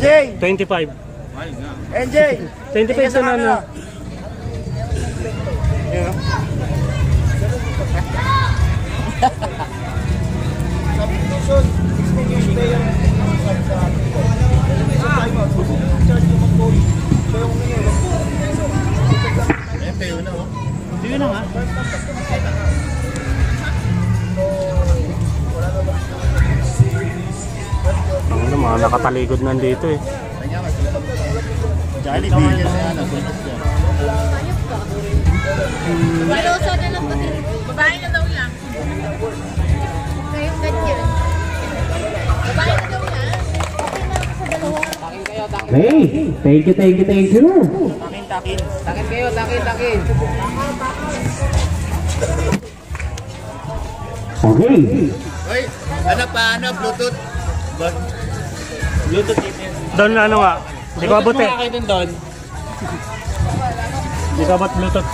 NJ. 25. NJ. 25 na ano. Yun na nga. Ano, mga nakatalikod nandito eh. Jollibee. Maluso na lang pati. Babae na daw yan. Ngayong ganyan. Babae na daw yan. Okay na sa dalawa. Hey, thank you. Takin. Takin kayo, takin. Okay. Hoy, ano, Bluetooth. Bluetooth dito. Doon ano nga. Hindi ko abot eh. Kayo din doon. Hindi ko abot Bluetooth.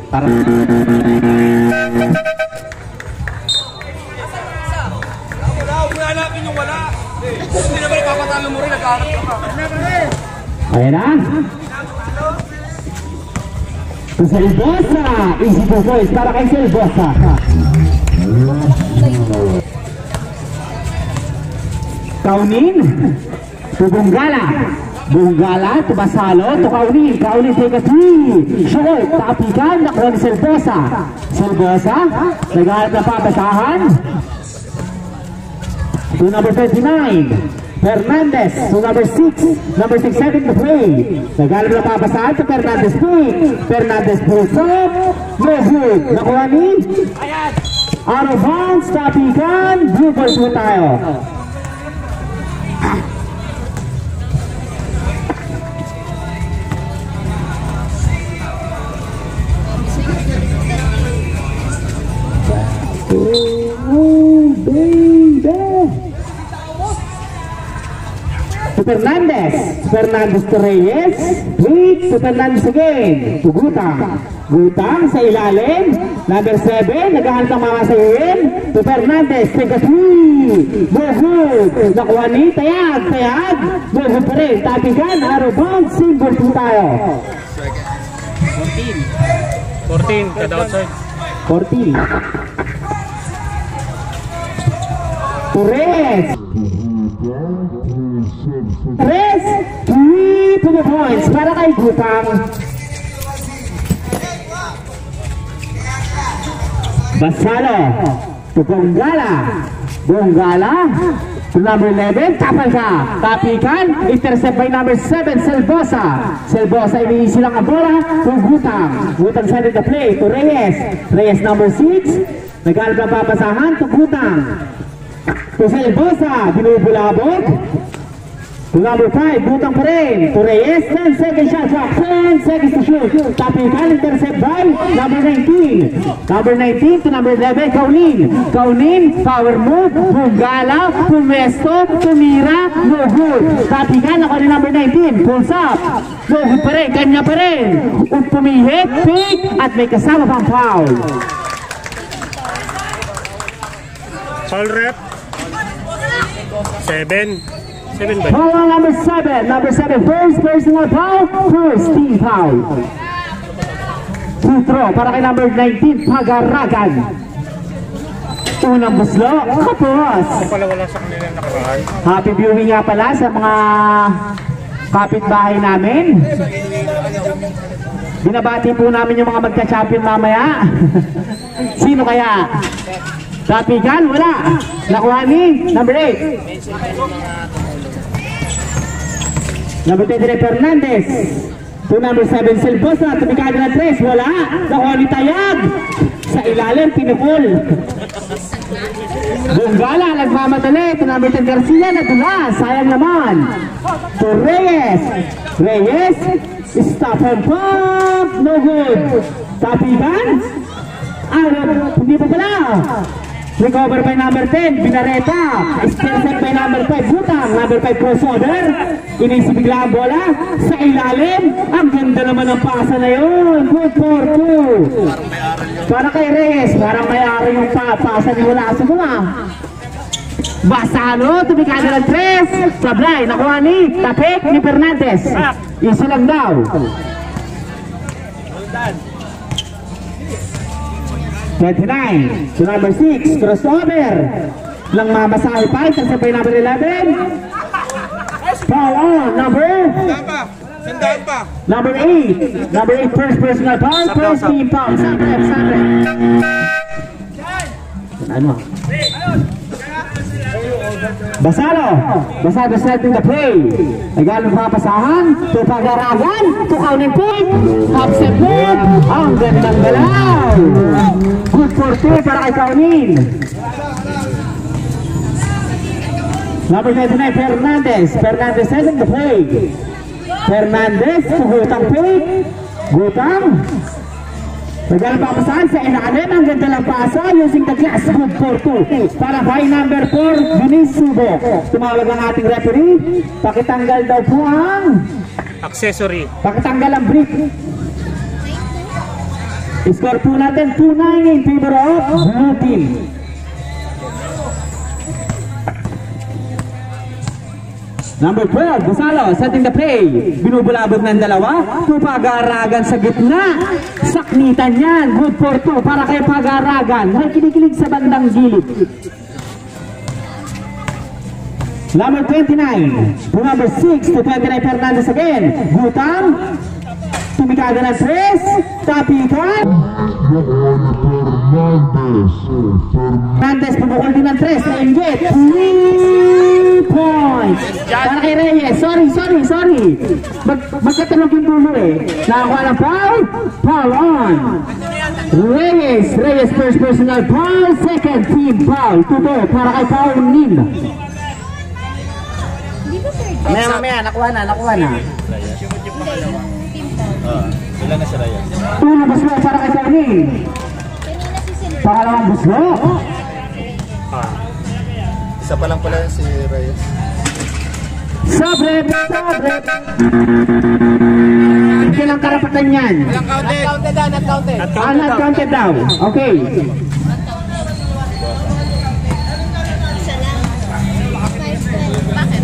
Para Hanapin yung wala. Hindi naman ipapatalo mo rin, nag-aarap ka. ayan na. Selbosa. Easy to voice para kay Selbosa. Kaunin. To Bunggala to Basalo to Kaunin take a 3. Short. Tapikan. Nakuha ni Selbosa. Naghahanap na pabasahan. To number 29. Fernandez to number 6 to play. Naghanap na pabasahan to Fernandez pick. Fernandez pulls up. No good. Nakuha ni out of bounds. Tapikan. Blue ball po tayo. Oh, baby. To Fernandez to Reyes. Wait, to Fernandez again. To Gutang sa ilalim. Number 7, naghahanap ng mga sayuin. To Fernandez, take a 3. No good. Nakuha ni Tayag. No good pa rin. Tapikan, arrow bound, symbol po tayo. 14, kada outside. 14. Torres. 3 to the points para kay Gutang. Basalo to Bunggala to number 11, tapal ka. Tapikan, intercept by number 7, Selbosa, iniisi lang ang bola to Gutang side of the play to Reyes number 6, naghanap ng papasahan to Gutang. To Selbosa, binubulabog. To number 5, Gutang pa rin. To Reyes, 10 seconds shot clock, 10 seconds to shoot. Tapikan, intercept by number 19. Number 19 to number 11, Kaunin, power move, Bunggala, pumesto, tumira, no good. Tapikan, ako ni number 19, pulls up. No good pa rin, kanya pa rin. Pumihit, pick, at may kasama pang foul. Foul rep. 7 ba? Foul number 7, first personal foul, first team foul. Free throw para kay number 19, Pagaragan. Unang buslo, kapos. Pala wala sa kanila nakaraan. Happy viewing nga pala sa mga kapitbahay namin. Binabati po namin yung mga magka-champion mamaya. Sino kaya? Tapikan, wala. Nakuha ni number 8. Number 23, Fernandez. To number 7, Selbosa. Tumikado na 3, wala. Nakuha ni Tayag. Sa ilalim, pinupol. Bunggala, nagmamadali. To number 10, Garcia, nadula. Sayang naman. To Reyes. Stop and pump. No good. Tapikan. Hindi pa pala. Recover by number 10, Binareta. Intercept by number 5, Gutang. Number 5, crossover. Inisip bigla ang bola. Sa ilalim. Ang ganda naman ang pasa na yun. Good for 2. Para kay Reyes. Parang may ari yung pasa ni wala sa mga. Basalo, tumikado ng 3. Sablay, nakuha ni Tapik ni Fernandez. Easy lang daw. 29 to number 6, crossover. Lang mamasahe pa, kasabay number 11. Foul on, number? Sandaan pa. Number 8. Number 8, first personal foul, first team foul. Sabre. Ano? Basalo setting the play. Nagalo papasahan to Pagaragan, to Kaunin Pig, upset move, ang gandang galaw. Good for 2 para kay Kaunin. Number 29, Fernandez setting the play. Fernandez to Gutang Pig, Gutang. Nagalo papasahan sa ilalim, ang ganda lang pasa using the glass. Good for 2 para by number 4, Vinis Subok. Tumawag ang ating referee, pakitanggal daw po ang Accessory. pakitanggal ang brick. Score po natin 2-9 in favor of blue team. Number 12, Basalo setting the play. Binubulabog ng dalawa. To Pagaragan sa gitna. Saknitan yan. Good for 2 para kay Pagaragan. May kinikilig sa bandang gilid. Number 29, to number 6 to 29, Fernandez again. Gutang. Tumikada ng 3. Tapikan. Fernandez pumukul din ng 3. Na-ingit. 3 points. Para kay Reyes. Sorry. Magkatulog yung dulo eh. Nakakuha ng foul. Foul on. Reyes first personal foul. Second team foul. Tuto para kay Paul Nin. Di ba third? Mamaya, nakuha na. Hindi, yung team foul. Ilan na si Raya? Tulo buslo para kay Paul Nin. Kanina si Sin. Pangalawang buslo. Isa pa lang pala si Raya. Sabre. Ilang karapatan yan? Not counted daw. Okay. Isa lang. 5-12. Bakit?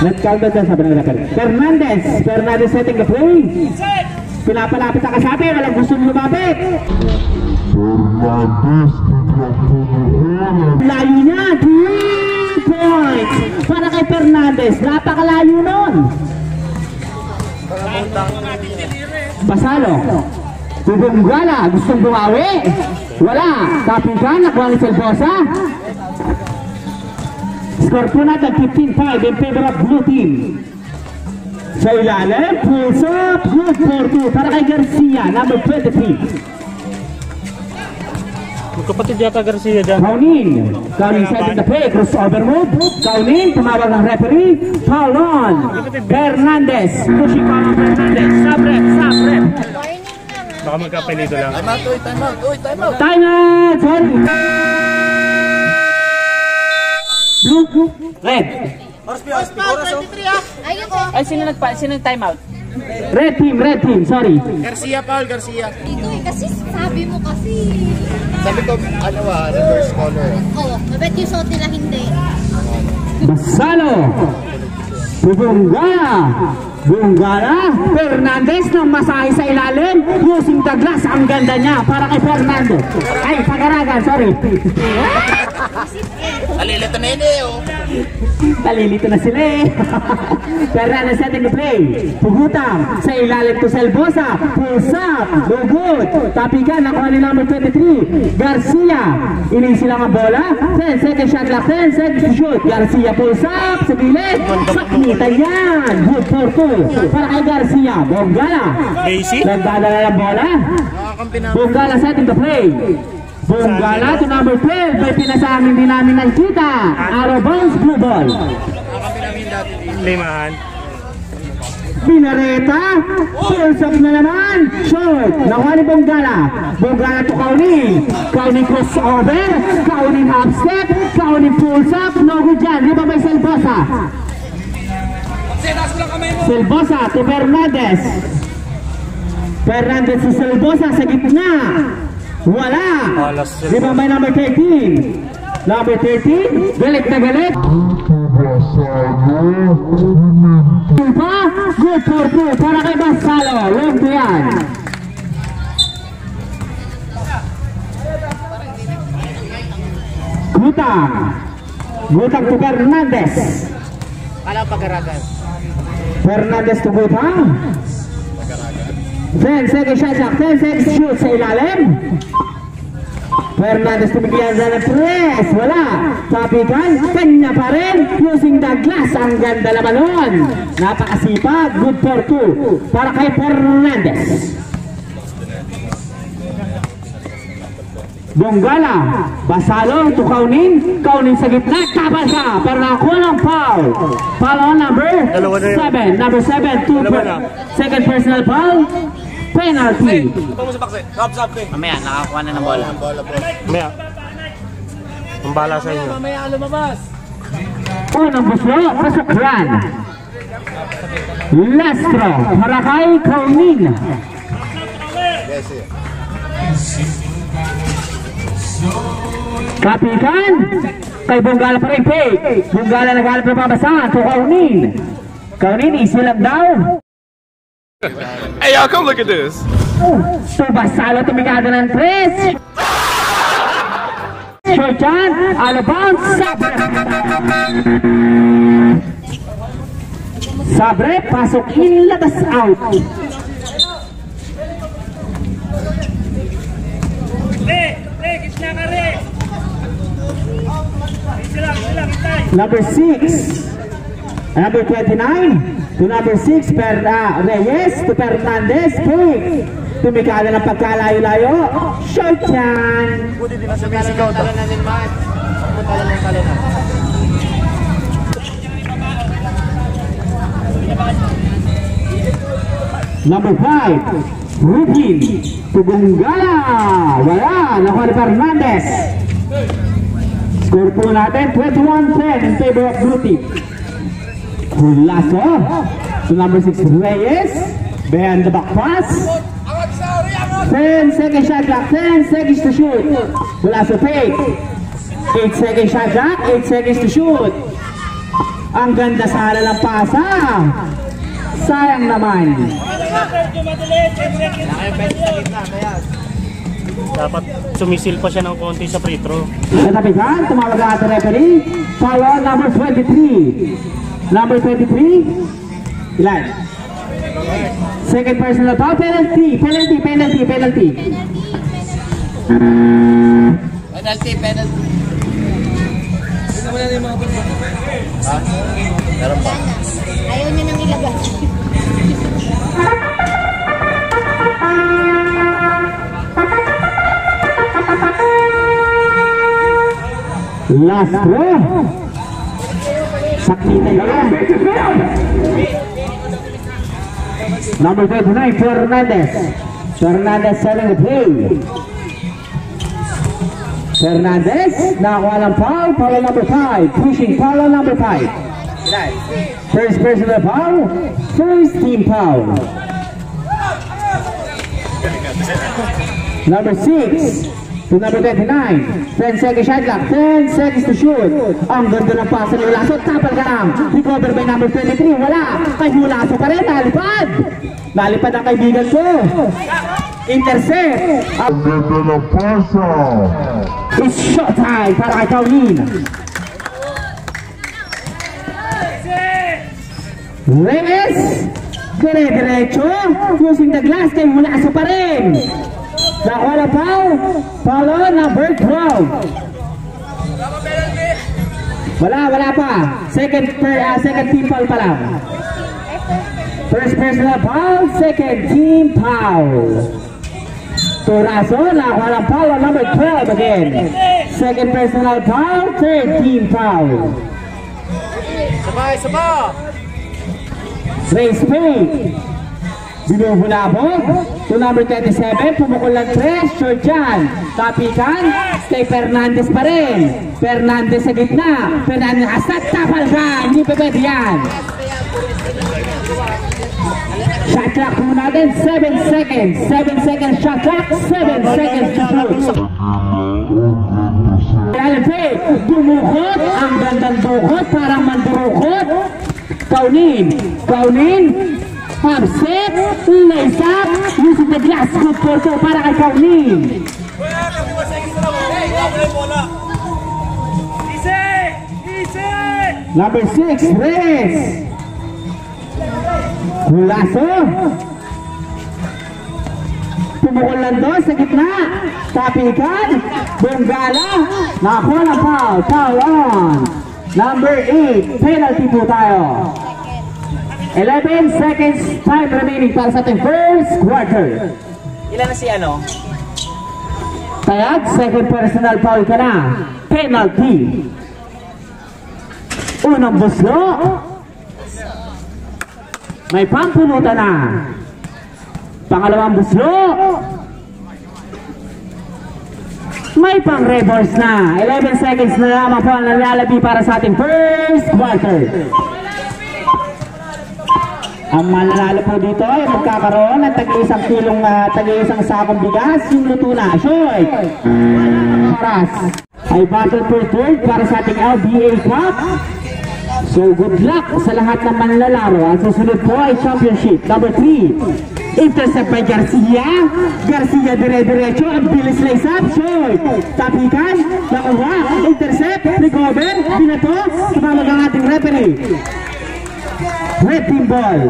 Not counted daw, sabi ng referee. Fernandez setting the play. Pinapalapit ang kasabi, walang gustong lumapit. Layo niya, 3 points para kay Fernandez. Napakalayo nun. Basalo. Tubunggala, gustong bumawi. Wala. Tapikan, nakuha ni Selbosa. Score po natin 15-5 in favor of blue team. Sa ilalim, pulls up, good for 2 para kay Garcia, number 23. Magkapatid yata Garcia dyan. Kaunin setting the play, crossover move. Kaunin, tumawag ng referee. Foul on. Fernandez, pushing on Fernandez. Sabre. Warning lang ha. Baka magkapelito lang. Time out. Time out! Sorry. Blue, red. Ayun po. Ay, sino nag-time out? Red team, sorry. Garcia, Paul Garcia. Dito eh, kasi sabi mo kasi. Sabi ko, reverse color. Oo, mabet yung suot nila hindi. Basalo. Bunggala. Fernandez ng masahe sa ilalim. Using the glass. Ang ganda niya para kay Fernando. Ay, Pagaragan, sorry. Alilito na yun eh, oh. Talilito na sila eh. Fernandez setting the play. Pugutang sa ilalim to Selbosa. Pulls up. No good. Tapikan. Nakuha ni number 23. Garcia. Inisi lang ang bola. 10 second shot lang. 10 second shoot. Garcia pulls up. Sa gilid. Saknita yan. Good for 2. Para kay Garcia. Bunggala. Daisy? Nagdadala ng bola. Bunggala setting the play. Bunggala to number 12. May pinasahang hindi namin nakita. Arrow bounce, blue ball. Limahan. Pinareta. Pulls up na naman. Short. Nakuha ni Bunggala. Bunggala to Kaunin. Kaunin crossover. Kaunin half step. Kaunin pulls up. No good dyan. Di ba may Selbosa? Selbosa to Fernandez. Fernandez to Selbosa sa gitna. Wala. Di ba may number 13? Number 13, galit na galit. Pa, good for 2 para kay Basalo. Long to yan. Gutang to Fernandez. Alam pag-aragan. Fernandez to Gutang. 10 seconds shot clock, 10 seconds shoot sa ilalim. Fernandez tumigyan sa press, wala. Tapikan, kanya pa rin, using the glass. Ang ganda naman nun. Napakasipag, good for 2 para kay Fernandez. Bonggala, Basalo to Kaunin sa gitna, tapal ka, pero nakuha ng foul. Foul on number 7, number 7, second personal foul, penalty. Ito mo sa bakse. Sab, eh. Mamaya, nakakuha na ng bola. Maya. Ang bala sa inyo. Mamaya, lumabas. Unang buslo, pasukran. Lastro, para kay Kaunin. Kapikan, kay Bonggala pa rin fake. Bonggala naghalap na pabasa to Kaunin. Kaunin, isilang daw. Hey, y'all, come look at this. To Basalo tumigada ng press. Short yan, out of bounds. Sabre, pasok in, labas out. Number 6, number 29 to number 6, Reyes to Fernandez, quick. Tumikada ng pagkalayo-layo. Short yan. Sumisigaw to. Number 5, Rubin to Bonggala. Wala, nakuha ni Fernandez. Score po natin 21-10 in favor of Blue Team. Hulaso to number 6, Reyes. Behind the back pass. 10 second shot clock, 10 seconds to shoot. Hulaso fake. 8 second shot clock, 8 seconds to shoot. Ang ganda sana ng pasa. Sayang naman. Dapat sumisil pa siya ng konti sa free throw. Natapikan, tumawag ang ating referee. Foul on number 23. Number 23. Ilan? Second personal foul, penalty. Penalty. Penalty. Ha? Meron pa. Ayaw niya nang ilagay. Last row. Sakita yan. Number 29, Fernandez. Fernandez selling the play. Fernandez, nakakuha ng foul. Foul on number 5. Pushing foul on number 5. First personal foul. First team foul. Number 6 to number 29. 10 seconds shot clock. 10 seconds to shoot. Ang ganda ng pasa ni Hulaso. Tapal ka lang. Recover by number 23. Wala. Kay Hulaso pa rin. Nalipad. Nalipad ang kaibigan ko. Intercept. Ang ganda ng pasa. It's shot time para kay Kaunin. Reyes. Dire-diretso. Using the glass kay Hulaso pa rin. Nakuha na foul. Foul on number 12. Wala pa. Second team foul pa lang. First personal foul, second team foul. Turaso, nakuha ng foul on number 12 again. Second personal foul, third team foul. Sabay. Race fake. Binuhulabog to number 27, pumukul ng 3, short dyan. Tapikan, kay Fernandez pa rin. Fernandez sa gitna. Fernandez asat, tapal ka. Hindi pa pwede yan. Shot clock po natin, 7 seconds. 7 seconds shot clock, 7 seconds to shoot. Reality, dumukot, ang gandang dukot, parang mandurukot. Kaunin, upset, lace up, using the glass, good for two para kay Kaunin. Number 6, Reyes. Gulaso. Tumukol lang doon sa gitna. Tapikan. Benggala. Nakuha ng foul. Foul on. Number 8. Penalty po tayo. 11 seconds time remaining para sa ating first quarter. Ilan na si ano? Tayag, second personal foul ka na. Penalty. Unang buslo. May pangpunutan na. Pangalawang buslo. May pang-reverse na. 11 seconds na lamang po ang nalalabi para sa ating first quarter. Ang mananalo po dito ay magkakaroon ng tag-iisang sakong bigas. Yung luto na. Shoy! Oras. Ay battle for third para sa ating LBA Cup. So good luck sa lahat ng manlalaro. Ang susunod po ay championship. Number 3. Intercept by Garcia. Garcia dire-diretso. Ang bilis lace up. Shoy! Tapikan. Nakuha. Intercept. Recover. Binato. Tumawag ang ating referee. Red team ball.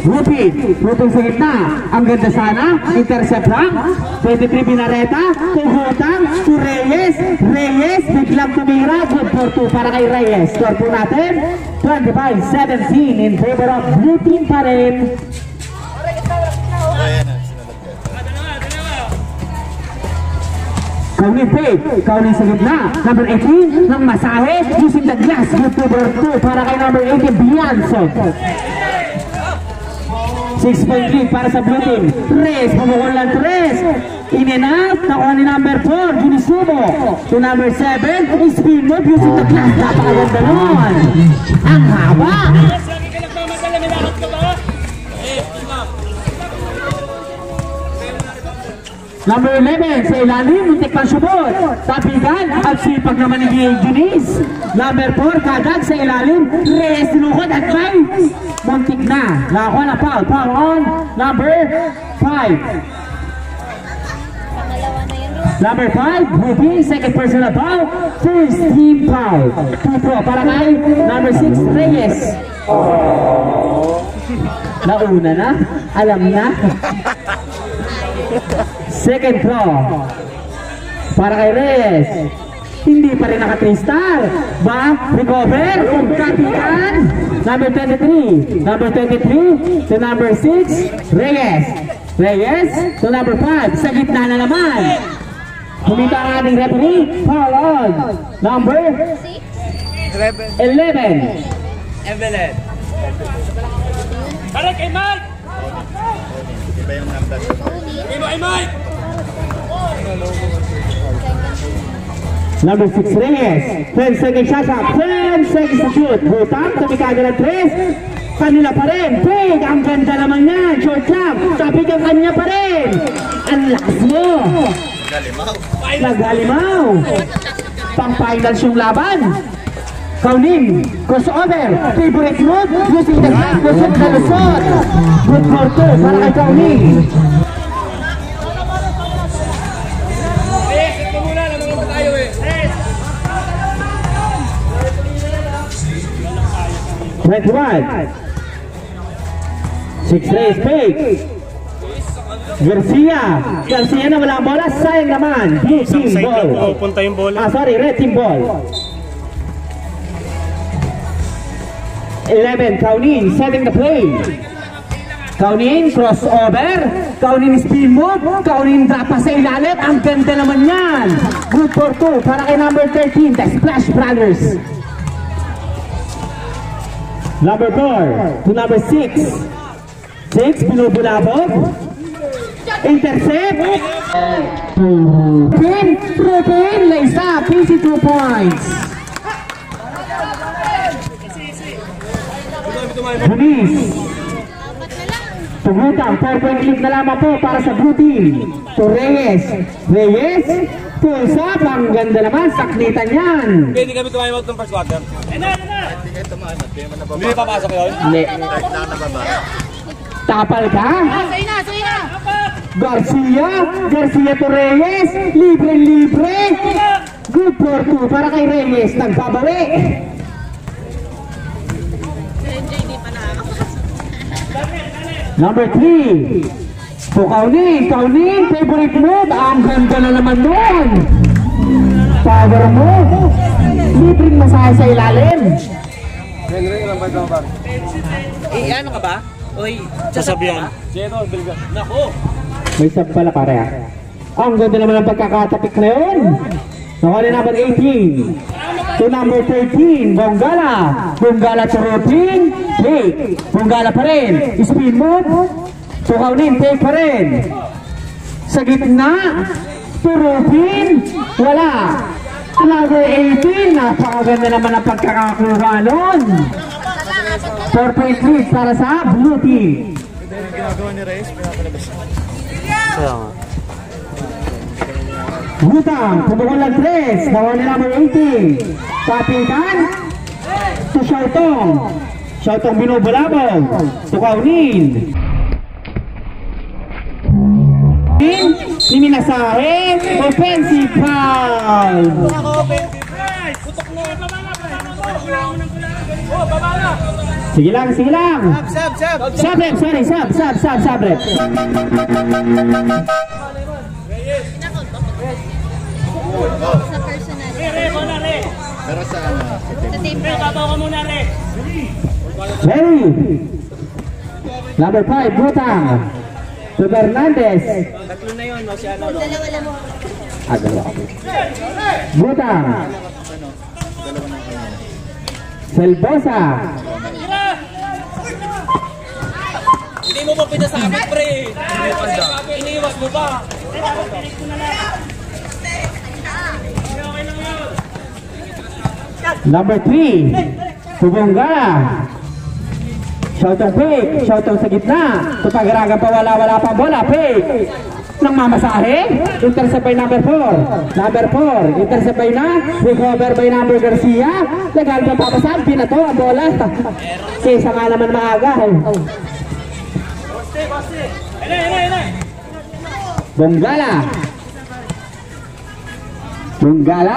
Rupin sa gitna. Ang ganda sana. Intercept lang. 23 Binareta. Tuhutang. To Reyes. Reyes. Biglang tumira. Good for 2 para kay Reyes. Score po natin. 25-17 in favor of blue team pa rin. Kaunin sa gitna. Number 18 ng masahe using the glass. Good for 2 para kay number 18 Bianzo. 6.3 para sa blue team. Reyes, pumukol lang 3. In and out, nakuha ni number 4, Ginisumo. To number 7, spin move using the glass. Napakaganda nun. Ang haba. Number 11, sa ilalim, muntik pang subot. Tapigan, at sipag naman ni Eunice. Number 4, kadag sa ilalim. Reyes, tinukod at 5. Muntik na. Nakakuha na foul. Foul on. Number 5. Number 5, Ruby, second personal foul. First team foul. 2-4 para kay number 6, Reyes. Nauna na. Alam na. Second throw para kay Reyes. Hindi pa rin naka-3-star. Recover. Kapitan. Number 23. Number 23 to number 6. Reyes. Reyes to number 5. Sa gitna na naman. Kumita ang ating referee. Foul on. Number 11. Evelyn. Para kay Mike! Iba yung number. Kay Mike! Number 6, Reyes. 10 seconds shot. 10 seconds to shoot. Hutang, tumikaga ng 3. Kanila pa rin. Big, ang ganda naman yan. Short lang. Tapig ang kanya pa rin. Ang lakas mo. Naghalimaw. Pang-finals yung laban. Kaunin. Crossover. Favorite move. Using the glass. Lusot na lusot. Good for 2 para kay Kaunin. Six race fake. Garcia na wala ang bola. Sayang naman. Blue team ball. Punta yung bola. Sorry, red team ball. 11, Kaunin setting the play. Kaunin crossover. Kaunin spin move. Kaunin drop pa sa ilalim. Ang ganda naman yan. Good for 2 para kay number 13, the Splash Brothers. Number 4 to number 6. 6, binubulabog. Intercept. Rupin, lace up. Easy 2 points. Police. To Sugutang, 4-point lead na lamang po para sa blue team. To Reyes. Reyes, pulls up. Ang ganda naman, saklitan yan. Hindi kami tumayamot ng first quarter. Hindi kayo tumahan. Hindi naman nababa. Hindi papasok yun? Hindi. Kahit lang nababa. Tapal ka? Sa'yo na, sa'yo na. Garcia. Garcia to Reyes. Libre-libre. Good for 2 para kay Reyes. Nagbabawi. Number 3. So, Kaunin, favorite move. Ang ganda na naman nun. Power move. Libreng masahe sa ilalim. Henry, ilang bite lang ba? Ano ka ba? Uy, Sasabihan. Zero, bilga. Naku! May sub pala pare. Ang ganda naman ang pagkakatapik na yun. Nakuha na number 18. To number 13, Bonggala. Bonggala to Rupin. Take. Bonggala pa rin. Spin move. To Kaunin, take pa rin. Sa gitna. To Rupin. Wala. Number 18. Napakaganda naman ang pagkakakuha nun. 4-point lead para sa blue team. Yung ginagawa ni Reyes, pinapalabas na. Kaya nga. Gutang, pumukol ng 3. Nakuha ni number 18. Papitan. To Shoutong. Shoutong binubulabog. To Kaunin. Niminasahe. Offensive foul. Sige lang, sige lang. Sub rep, sorry, sub rep. Sa personal. Pero sa ano? Sa team. Ready. Number 5, Butang. To Fernandez. Tatlo na yun, no? Si ano? Dalawa lang mo. Dalawa. Butang. Selbosa. Hindi mo pa pinasabit, pre. Iniiwas mo pa. Number 3, Bonggala. Shoutong fake, shoutong sa gitna. Tutagaragan pa wala pa bola, fake. Nang mamasahe, intercept by number 4. Number 4, intercept by na, recover by number Garcia. Legal pa papasan, pinato ang bola. Kesa nga naman maaga. Bonggala. Bonggala,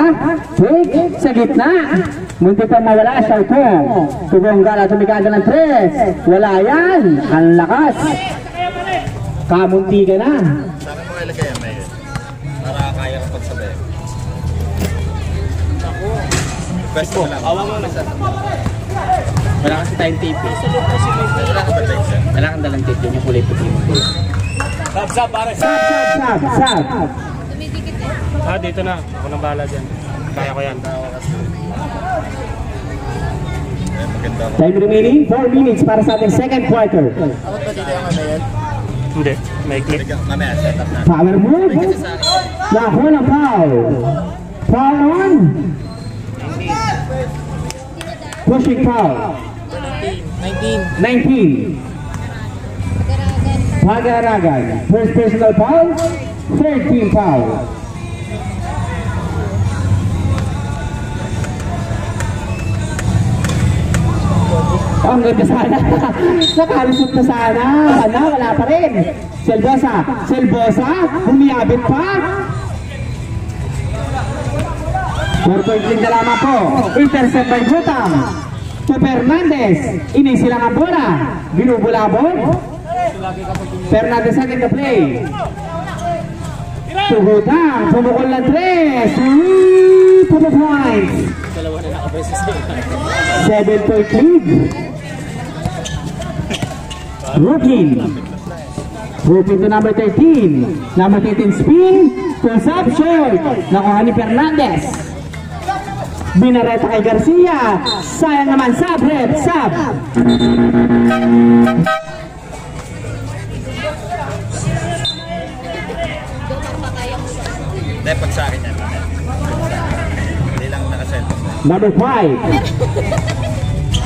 fake, sa gitna. Munti pa mawala, Shoutong. To Bonggala, tumikada ng 3. Wala yan, ang lakas. Kamunti ka na. Saan mo ilagay yan, Mayor? Para kaya kang pagsabay. Best mo lang. Awa mo lang. Wala kasi tayong tape eh. Wala ka ba tape siya? Wala kang dalang tape yun, yung kulay puti mo. Sab, pare. Sab. Tumidikit eh. Ah, dito na. Ako nang bahala dyan. Kaya ko yan. Maganda ako. Time remaining, 4 minutes para sa ating second quarter. Ako ba dito yung ano yan? Hindi. May click. Mamaya, set up na. Power move. Naku na foul. Foul on. Pushing foul. 19. Pagaragan. First personal foul. Third team foul. Ang ganda sana. Nakalusot na sana. Wala pa rin. Selbosa. Humiyabit pa. 4-point lead na lamang po. Intercept by Butang. To Fernandez. Inisi lang ang bola. Binubulabog. Fernandez in the play. To Butang. Pumukol ng 3. To the point. 7-point lead. Rupin to number 13. Number 13 spin. Pulls up short. Nakuha ni Fernandez. Binareta kay Garcia. Sayang naman, sub rep, sub. Hindi, pag sa akin yan. Hindi lang nakaselfon. Number 5.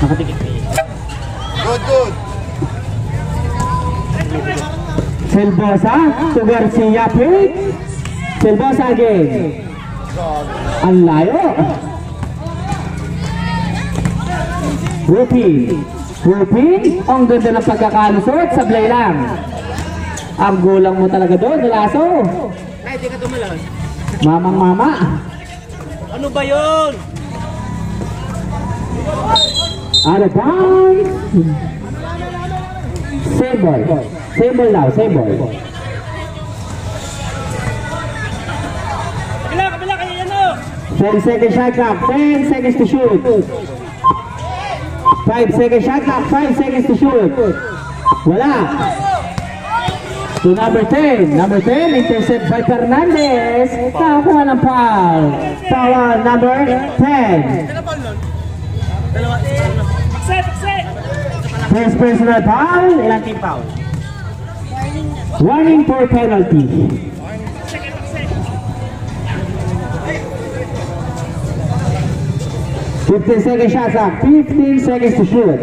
Nakatikit. Good. Selbosa to Garcia, play. Selbosa again. Ang layo. Rupin. Ang ganda ng pagkakalusot. Sablay lang. Ang gulang mo talaga doon, Dalaso. Ay, di ka tumalon. Mamang mama. Ano ba yun? Out of bounds. Same ball. Same ball now, same ball. Kabila, kaya yan o. 10 seconds shot clock, 10 seconds to shoot. 5 seconds shot clock, 5 seconds to shoot. Wala. To number 10. Number 10, intercept by Fernandez. Nakakuha ng foul. Foul number 10. First personal foul. Ilang team foul? Warning for penalty. Fifteen seconds shot clock, 15 seconds to shoot.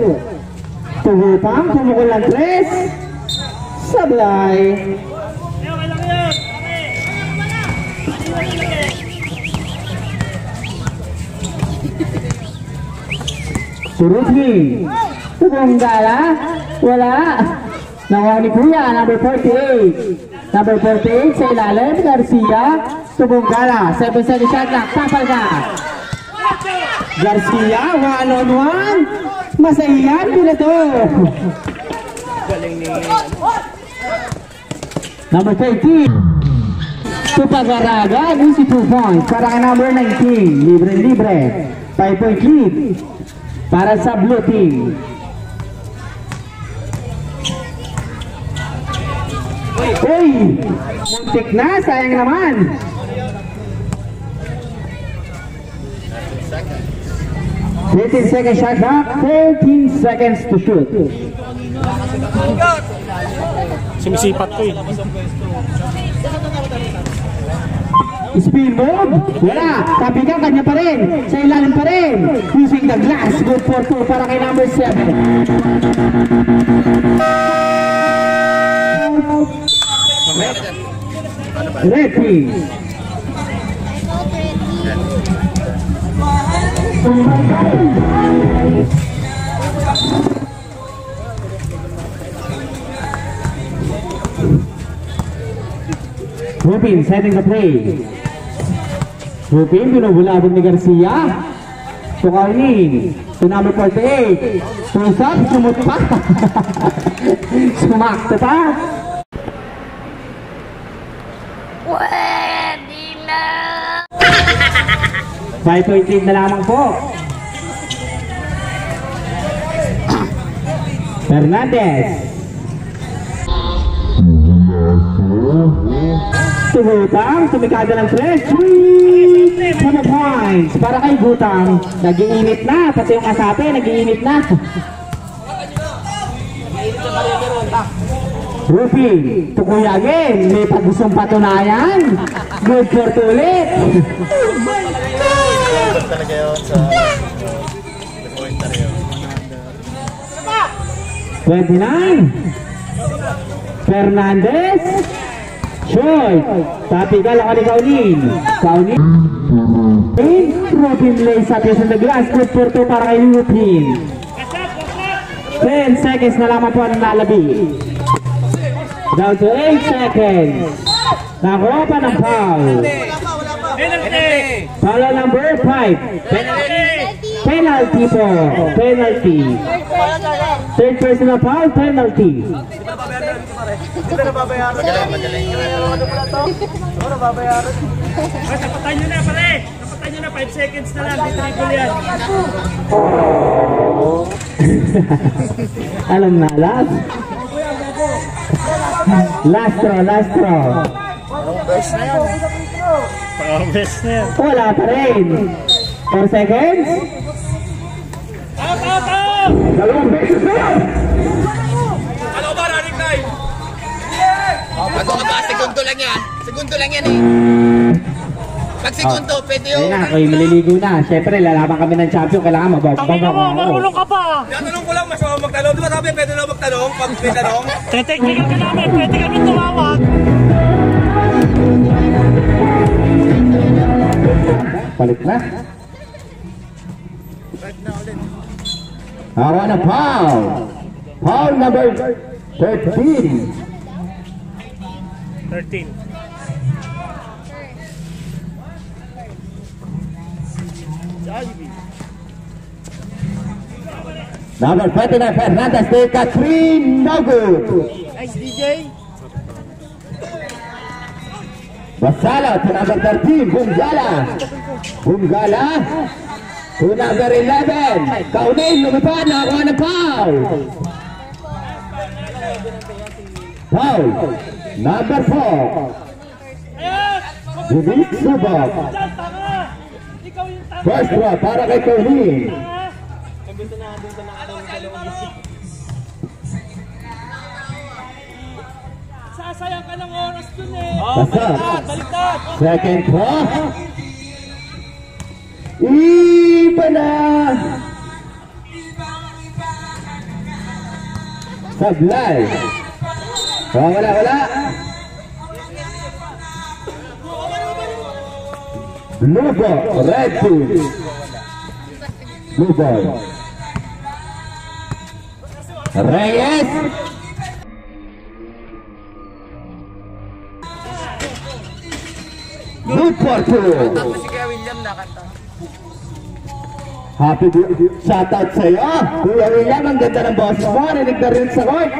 Tugutang, pumukul ng 3. Sablay. Surutli. Tumunggala. Wala. Nakuha ni Kuya, number 48. Number 48 sa ilalim, Garcia. Tumunggala. 7 seconds shot clock, tapal ka. Garcia, 1-on-1. Masahiyan, pinato. Number 13. Tupagaraga, easy 2 points. Para ka number 19. Libre-libre. 5-point lead. Para sa blue team. Uy! Muntik na, sayang naman. 13 seconds shot clock, 13 seconds to shoot. Sumisipat ko eh. Spin move, wala. Tapi ka, kanya pa rin. Sa ilalim pa rin. Using the glass, good for 2 para kay number 7. Red team. Rupin setting the play. Rupin binubulabog ni Garcia. To Carlin. To number 48. Pusap, sumut pa. Sumakta pa. Pwede na. 5-point lead na lamang po. Fernandez. Tumutang, tumikada ng 3. 7 points para kay Gutang. Nag-iinit na, pati yung asape, nag-iinit na. Rupin, tukoy again. May pag-gustong patunayan. Good for 2 ulit. Talaga yun sa... 29. Fernandez. Short. Tapi kalau kali Kaulin. Rupin lays up in the glass. Good for 2 para kay Rupin. 10 seconds na lamang po ang nalabi. Down to 8 seconds. Nakuha pa ng foul. Foul number 5. Penalty po. Penalty. Third personal foul, penalty. Hindi na babayaran. Magaling. Ano na babayaran? Sapatan nyo na pare. Sapatan nyo na 5 seconds na lang. Triple yan. Alam na, last. Last straw. Best na yan. Best na yan. Wala pa rin. 4 seconds. Out! Dalawang beses na yan. Ano ba, running time? Bago ka ba? Segundo lang yan eh. Pag segundo, pwede Ayun na, ako'y maliligo na. Siyempre, lalaban kami ng champion. Kailangan Tangina mo, marunong ka pa. Tanong ko lang, mas magtanong. Di ba sabi, pwede na magtanong? Pag may tanong. Technical ka namin, pwede kami tumawag. Palit na. Hawa na foul. Foul number 13. 13. Number 29, Fernandez de Catherine. No good. Nice DJ. Basala to number 13, Bunggala. Bunggala to number 11. Kaunin, lumipad, nakakuha ng foul. Foul, number 4. Judith Subok. First draw para kay Kaunin. Sasayang ka ng oras dun eh. Basta. Baliktad. Second draw. Iba na. Sablay. Wala. Lugo, red team. Lugo. Reyes. Good for two. Si Kuya William nakanta. Happy shoutout sa iyo. Kuya William, ang ganda ng boses mo. Rinig na rin sa court.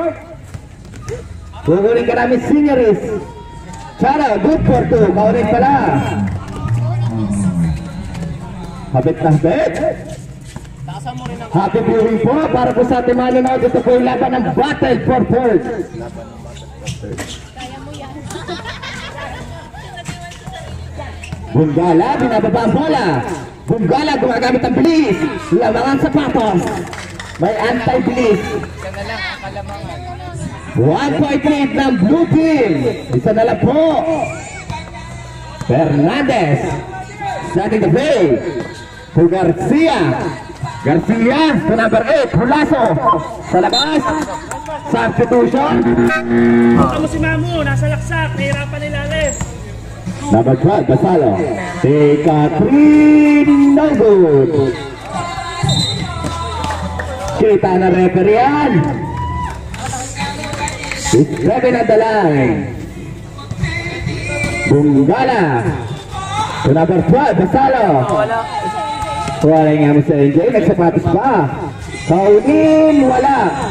Kukunin ka namin senioris. Chara, good for two. Kaunin pala. Habit na habit. Happy viewing po para po sa ating manonood. Ito po yung laban ng Battle for Third. Bunggala, binababa ang bola. Bunggala, gumagamit ang bilis. Lamangan sapatos. May anti-bilis. 1.8 ng blue team. Isa na lang po. Fernandez. Starting the play. To Garcia. Garcia to number 8. Hulaso. Sa labas. Substitution. Ito mo si Mamu, nasa laksak, nahirapan nilalim. Number 12, Basalo. Si Catherine. No good. Kita na referee yan. It's 7 at the line. Bunggala. To number 12, Basalo. Wala nga mo sa NJ, nagsapatos pa. Kaunin, wala.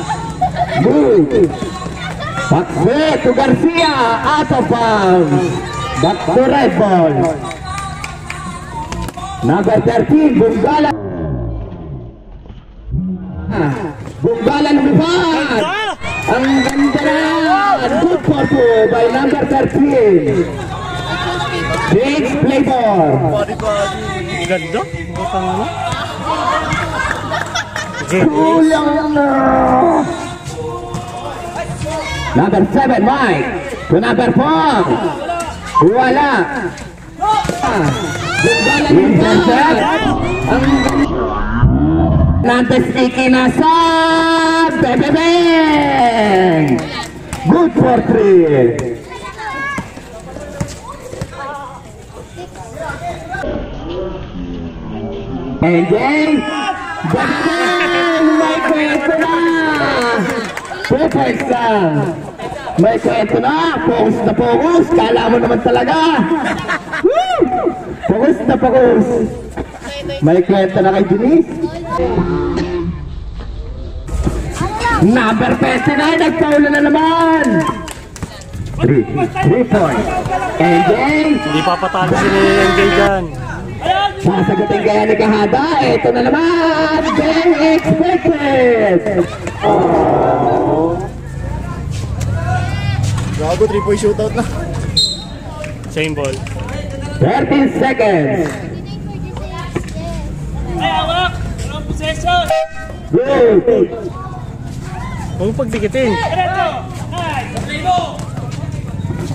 Good. Pakse to Garcia, out of bounds. Back to red ball. Number 13, Bunggala. Bunggala lumipad. Ang ganda na. Good for two by number 13. James Playboy. Ganda? Bukang ano? Kulang na. Number 7, Mike. To number 4. Wala. Intercept. Ang Nantes ikinasa. Bebebeng. Good for 3. And then, may kwento na! 2 points na! May kwento na! Focus na focus! Kala mo naman talaga! Woo! Focus na focus! May kwento na kay Denise! Number 29! Nagpaulo na naman! 3 points! And then, Hindi papatalo si MJ dyan. sasagutin kaya ni Kahada, ito na naman, very expected! Gago, 3-point shootout na. Same ball. 13 seconds. Ay, hawak! Walang possession! Good. Huwag pagdikitin.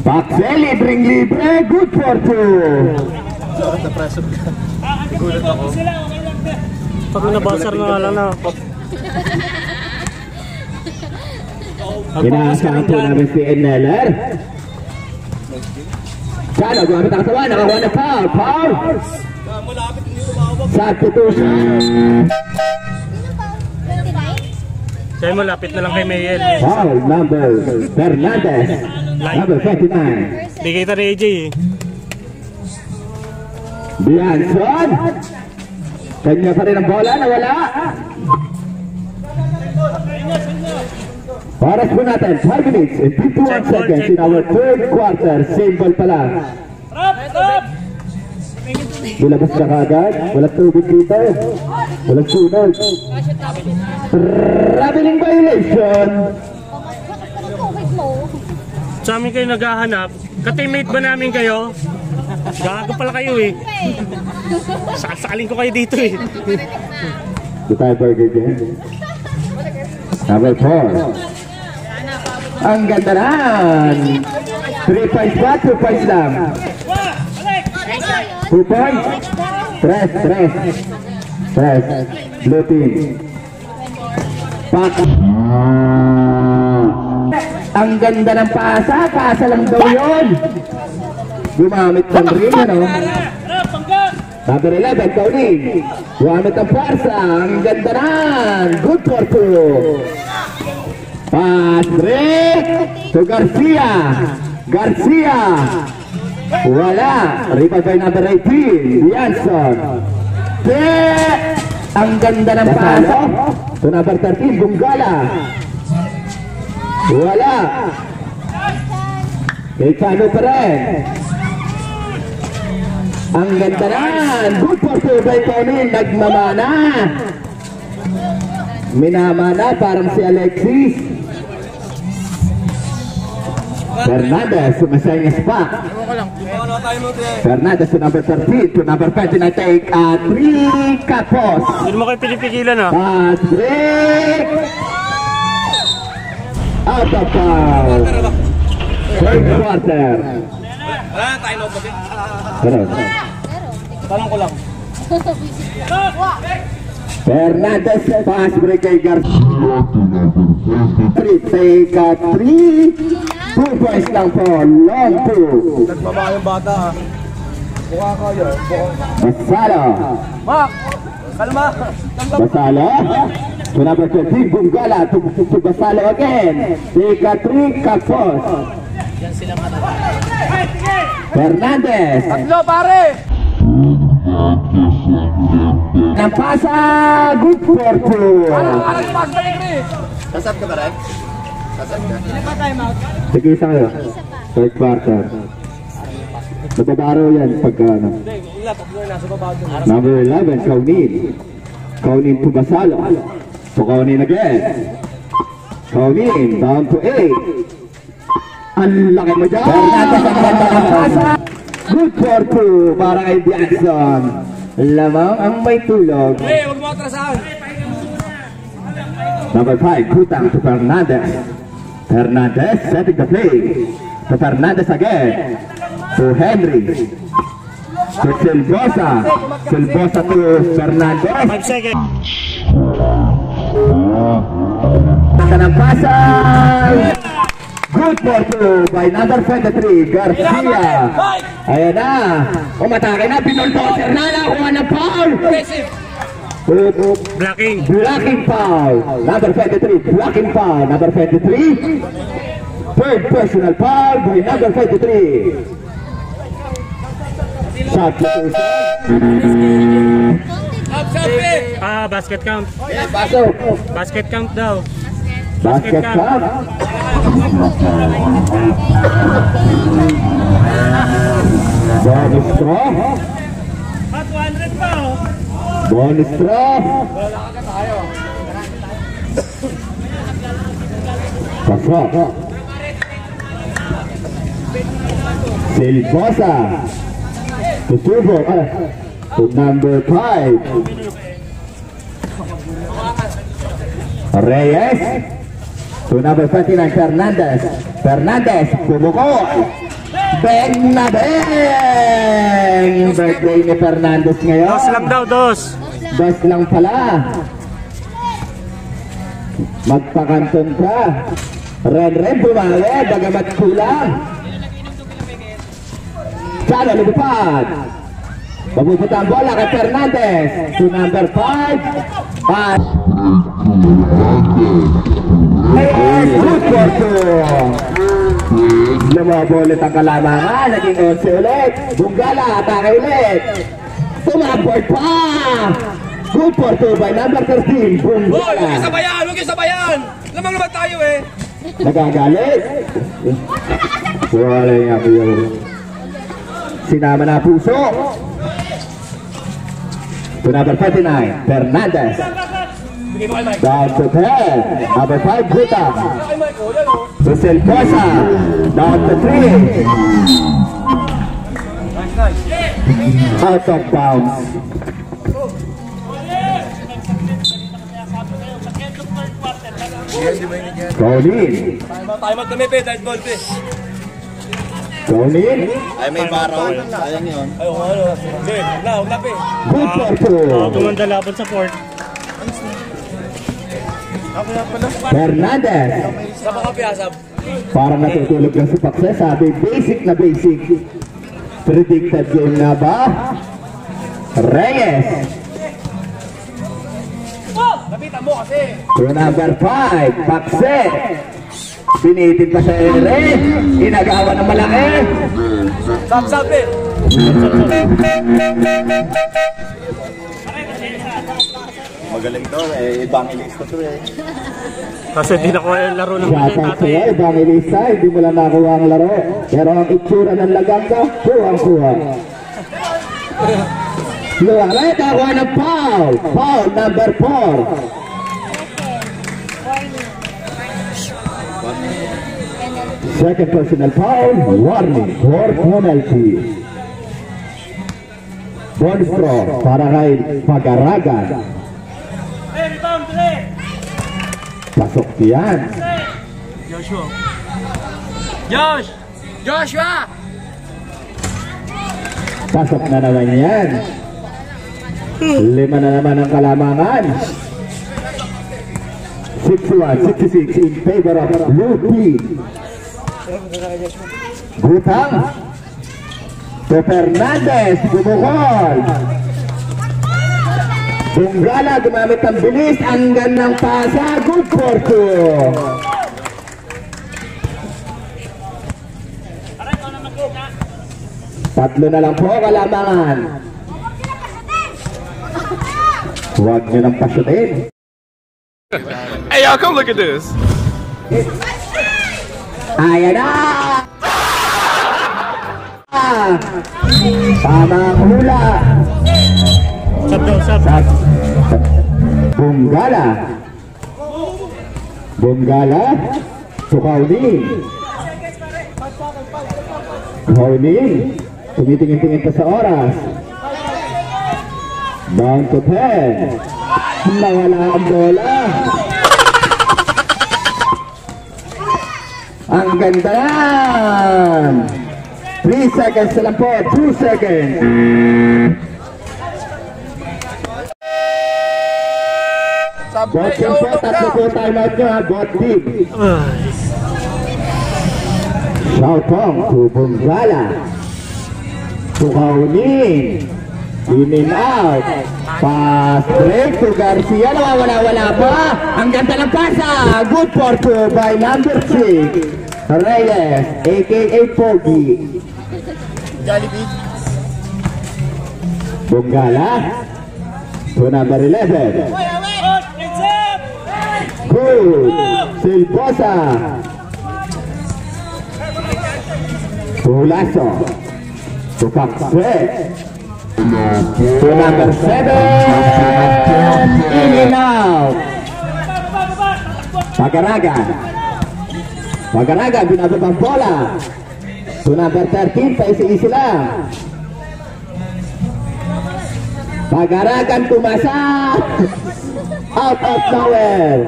Pakse, libreng-libre, good for two. Gulat ako. Sila, okay lang na. Pag nabasar na nga lang na. Inaasahan po namin si Neller. Chano, gumamit ang katawan, nakakuha na foul. Foul! Substitution. Sa'yo mo, lapit na lang kay Mayel. Foul number Fernandez. Number 29. Bigay ta ni AJ eh. Bianson. Kanya pa rin ang bola, nawala. Oras po natin, 5 minutes and 51 seconds in our third quarter. Same ball pa lang. Nilabas na kagad. Walang tubig dito. Walang sunod. Traveling violation. Sa amin kayo naghahanap. Ka-teammate ba namin kayo? Gago pala kayo eh. Sasalin ko kayo dito eh. The tie-burger game. Number 4. Ang ganda na. 3 points ba? 2 points lang. 2 points. 3. Blue team. Ang ganda ng pasa. Pasa lang daw yun. Gumamit ng ring, ano? Number 11, Kauning. Gumamit ng pasa. Ang ganda na. Good for 2. Pass break to Garcia. Garcia. Wala. Rebound by number 18. Bianson. Ang ganda ng pasa. To number 13, Bunggala. Wala. May Chano pa rin. Ang ganda na. Good for 2 by Tony. Nagmamana. Minamana parang si Alexis. Fernandez, sumasayang pa. Fernandez to number 13, to number 20 na take 3 kapos. Hindi mo kayo pinipigilan ah. Pass break. Out of foul. Third quarter. Wala, time out kasi. Tanong ko lang. Fernandez, pass break kay Garcia. Take 3. 2 points lang po. Long 2. Nagbaba yung bata ha. Mukha kayo. Basalo. Mak! Kalma! Basalo. To number 13, Bunggala. To Basalo again. Take 3 kapos. Fernandez. Tatlo pare! Napasa. Good for 2. Kasap ka ba rin? Kasap ka? Sige, isa kayo. Third quarter. Nababaro yan pagka ano. Number 11, Kaunin. Kaunin to Basalo. To Kaunin again. Kaunin, down to 8. Ang laki mo dyan. Fernandez ang ganda ng pasa. Good for 2 para kay Bianson. Lamang ang may tulog. Hey, huwag mo atrasahan! Number 5, Kutang to Fernandez. Fernandez setting the play. To Fernandez again. To Henry. To Silbosa. Silbosa to Fernandez. 5 seconds. Kanampasan. Good for 2 by number 23, Garcia. Ayan na. Umatake na. Pinuldoser na. Nakuha ng foul. Blocking. Blocking foul. Number 23, blocking foul. Number 23. Third personal foul by number 23. Shot Basket count. pasok. Basket count daw. Basket count. Bonus throw. At 100 pa oh. Bonus throw. Pasok. Silbosa. Tutubo. To number 5. Reyes. To number 29, Fernandez. Fernandez, pumukol. Beng na beng! Yung birthday ni Fernandez ngayon. Dos lang daw, dos. Dos lang pala. Magpakanton ka. Ren bumawi, bagamat kulang. Sana lumipad. Mabubuta ang bola kay Fernandez. To number 5. Pass. Good for 2. Lumabo ulit ang kalamangan. Naging 11 ulit. Bunggala, atake ulit. Tumabot pa. Good for 2 by number 13. Hoy, huwag Bunggala. yung sabayan! Huwag yung sabayan! Lamang naman tayo eh! Nagagalit. Wala nga po yun. Sinama na puso. To number 59, Fernandez. Down to 10. Number 5, Guta. To Silposa. Down to 3. Out of bounds. Colin. Tayo magkamipi dahil gold eh. Colin. Ay, may baraw. Sayang yun. Ay, ano? Hindi, huwag na pe. Good for 2. Gumanda laban sa port. Fernandez. Sa mga piyasab. Parang natutulog lang si Pakse. Sabi, basic na basic. Predicted game na ba? Reyes. Lapitan mo kasi. To number 5, Pakse. Pinitin pa sa ere. Inagawa ng malaki. Sab eh. Magaling to eh. Ibang ilista to eh. Kasi di na ko yung laro ng Shoutout tatay. sa'yo, Evangelista. Hindi mo lang nakuha ang laro. Pero ang itsura ng laganga, kuha-kuha. Luaret, nakuha ng foul. Foul number 4. Second personal foul, warning for penalty. Bonstro para kay Pagaragan. Pasok yan. Joshua! Pasok na naman yan. 5 na naman ang kalamangan. 61-66 in favor of Lupi. Gutang. To Fernandez, bumukol. Bunggala, gumamit ang bilis. Ang gandang pasa, good for 2. Tatlo na lang po kalamangan. Huwag nyo nang pasyutin. Hey y'all, come look at this. Ayan na! Tamang hula. Sab daw, sab. Bunggala. Bunggala. Sukaunin. Kaunin. Tumitingin-tingin pa sa oras. Down to 10. Nawala ang bola. Ang ganda yan. 3 seconds na lang po. 2 seconds. Bot team po. Tatlo po time out nyo ha. Bot team. Shoutong to Bunggala. Sukaunin. In and out. Pass break to Garcia. Nawawala-wala pa. Ang ganda ng pasa. Good for 2 by number 6. Reyes, a.k.a. Pogi. Jollibee. Bunggala. To number 11. Good. Silposa. Tulaso. To Pakse. To number 7. In and out. Pagaragan. Pagaragan, binababang bola. To number 13, paisi-isi lang. Pagaragan tumasa. Out of nowhere.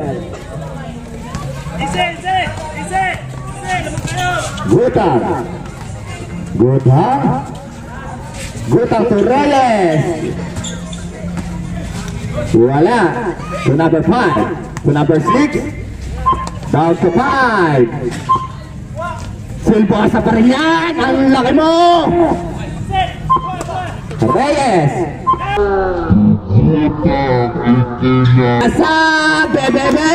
Gutang. Gutang. Gutang to Reyes. Wala. To number 5. To number 6. Down to 5. Silbosa pa rin yan. Ang laki mo. Reyes. Asa bebebe.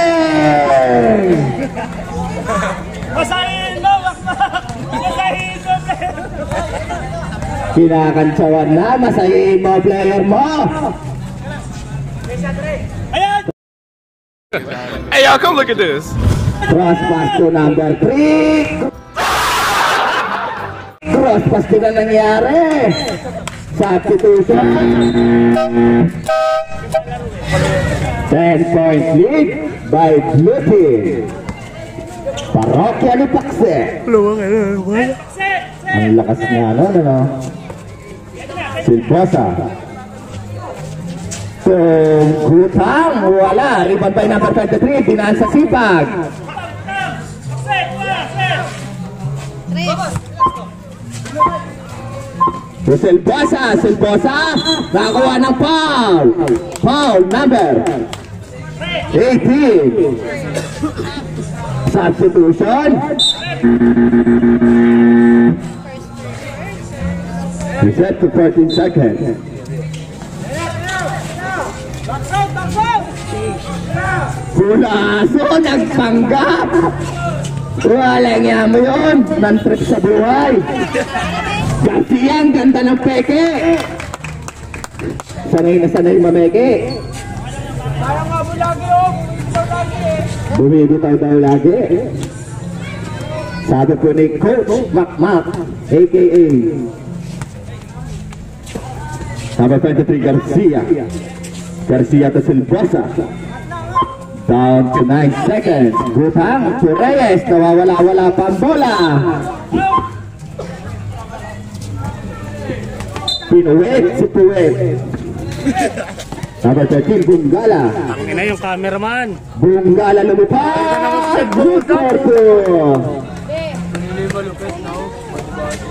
Masahin mo, Wakmak! Masahin mo, player! Kinakantsawan na. Masahin mo player mo. Ayan! Hey, y'all, come look at this. Cross pass to number 3. Cross pass ko na nangyari. Substitution. 10-point lead by Blue Team. Parokya ni Pakse. Ang lakas nga ano? Silbosa. Gutang, wala. Rebound by number 23. Dinaan sa sipag. Silbosa. Nakakuha ng foul. Foul number 18. Substitution. Reset to 14 seconds. Pulaso, nagpanggap. Walang niya mo yun. Nantrip sa buhay. Garcia, ang ganda ng peke. Sanay na sanay mameke. Sayang nga mo lagi, oh! Bumibitaw lagi, eh! Bumibitaw daw lagi. Sabi po ni Coach Makmak, a.k.a. Number 23, Garcia. Garcia to Silbosa. Down to 9 seconds. Gutang to Reyes. Nawawala-wala pa ang bola. Pinuwet si Puwet. Number 13, Bunggala. Ang ina yung cameraman. Bunggala lumipad. Good for two.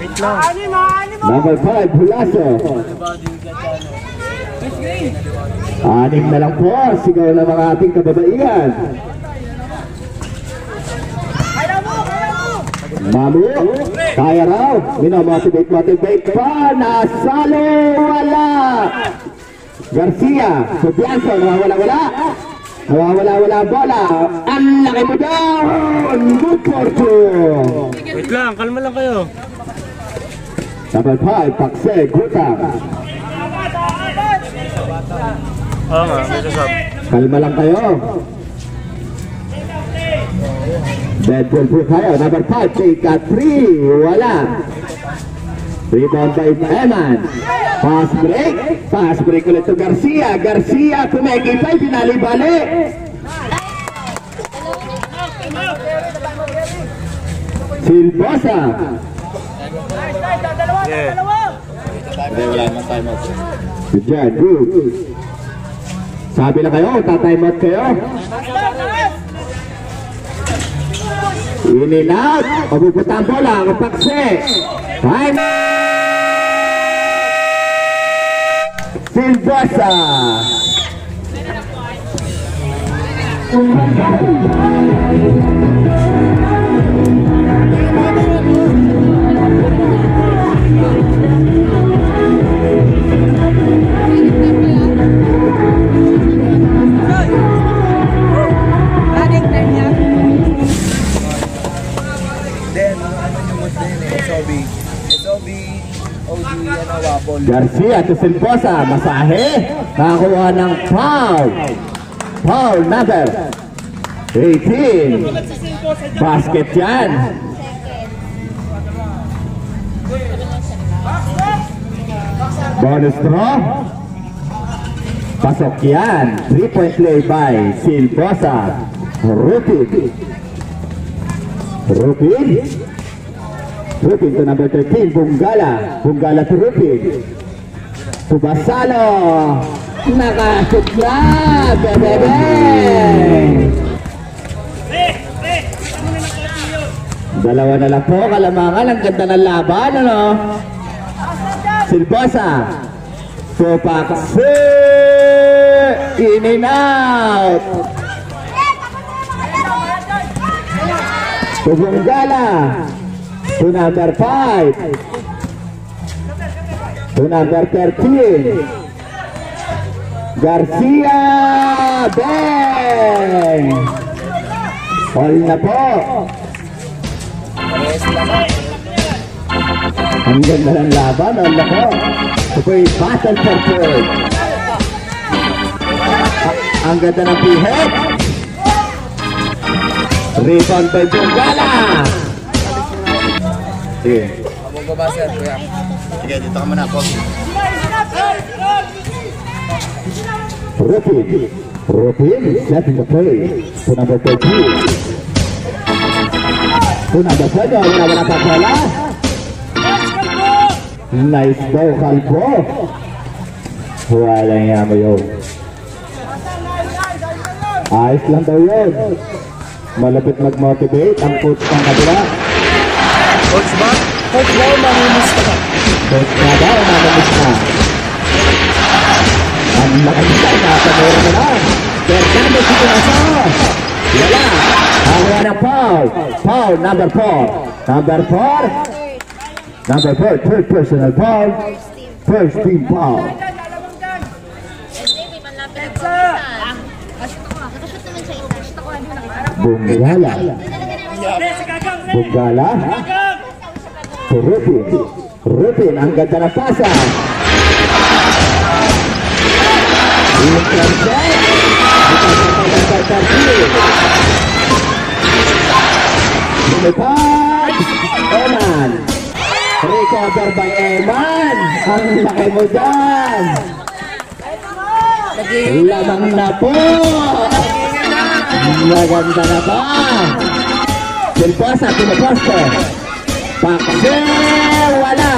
Wait lang. Number 5, Hulaso. 6 na lang po. Sigaw ng mga ating kababaihan. Mamu, kaya raw. Motivate pa. Nasalo, wala. Garcia, Subianso, nawawala-wala. Nawawala-wala ang bola. Ang laki mo down. Good for two. Wait lang, kalma lang kayo. Number 5, Pakse, Gutang. Oo nga, may sasab. Kalma lang kayo. Deadpool po kayo. Number 5, J.K. 3. Wala. Rebound by Eman. Pass break. Pass break ulit to Garcia. Garcia, tumekipay, pinali-bali. Silbosa. Yeah. Hindi, wala naman time out. Good job, good. Sabi na kayo, tatime out kayo. In and out. Papupunta ang bola. Kapakse. Time. Silbosa. Garcia to Silbosa. Masahe. Nakakuha ng foul. Foul number 18. Basket yan. Bonus draw. Pasok yan. 3-point play by Silbosa. Rupin. Rupin to number 13, Bunggala. Bunggala to Rupin. Subasalo. Nakashoot na. Bebebe. Dalawa na lang po, Kalamangan. Ang ganda ng laban, ano? Silbosa. Supakse. In and out. Tubunggala. To number 5. To number 13. Garcia. Bang. All na po. Ang ganda ng laban. All na po. Ito po yung battle for third. Ang ganda ng pihit. Rebound by Bunggala. Sige. Sige, dito ka muna po. Rupin setting the play to number 13. To number 7, wala pa pala. Nice ball, Kalbo. Wala nga mo yun. Ayos lang daw yun. Malapit mag-motivate ang coach ng kabila. Coach ba? Coach ba o mamimis ka ba? Coach na daw, mamimis na. Ang nakakita, nakamura na lang. Fernando Sitinaso. Wala. Hawa ng foul. Foul, number 4. Number 4. Number 4, third personal foul. First team foul. Bunggala. Bunggala. To Rupin. Rupin, ang ganda ng pasa. Lumipad. Eman. Recover by Eman. Ang laki mo dyan. Lamang na po. Maganda na ba? Silposa, pinaposto. Pakse, wala.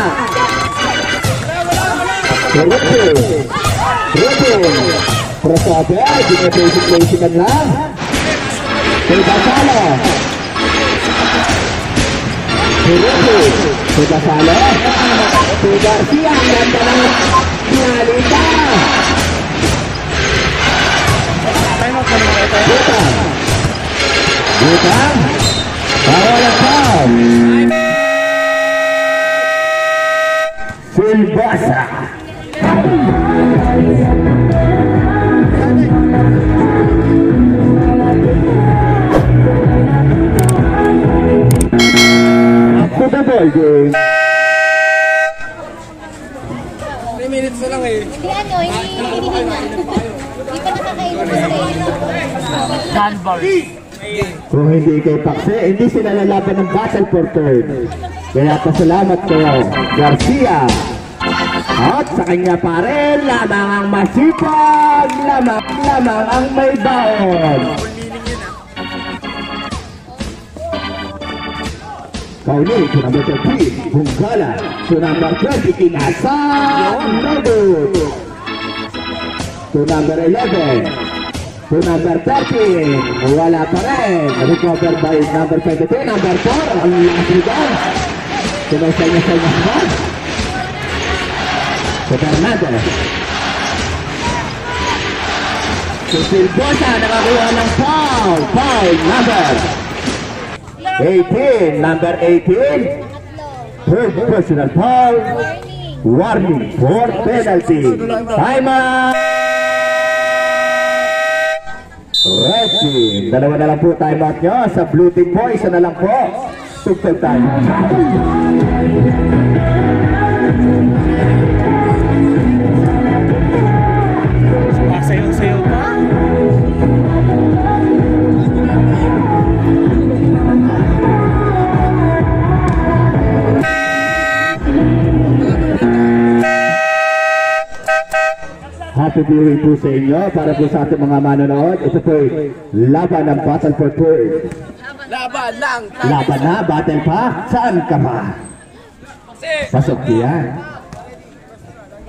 Rupin. Crossover, binibasic-basican lang. Silbasalo. Rupin. Silbasalo. Si Garcia, ang ganda ng pinalita. Butang. Bawal ang foul. Silbasa. To the ball game. 3 minutes na lang eh. Hindi ano, hindi na. Hindi pa nakakainom sa Kung hindi kay Pakse, hindi sila lalaban ng battle for third. Kaya pasalamat kayo, Garcia. At sa kanya pa rin, lamang ang masipag, lamang ang may baon. Kauli, to number 13, Bunggala. To number 20, Inasan, Nobut. To number 11, to number 13, wala pa rin. Recover by number 22, number 4, ang last rebound. Sinasanya-sanya ba? So Fernando. So Silbosa nakakuha ng foul. Foul number 18. Number 18. Third personal foul. Warning for penalty. Time out. Red team. Dalawa na lang po time out nyo. Sa blue team po, isa na lang po. Tugtog tayo. Sayo-sayo pa. Happy viewing po sa inyo para po sa ating mga manonood. Ito po laban ng Battle for Third. Laban lang. Laban na, battle pa. Saan ka ba? Pasok yan.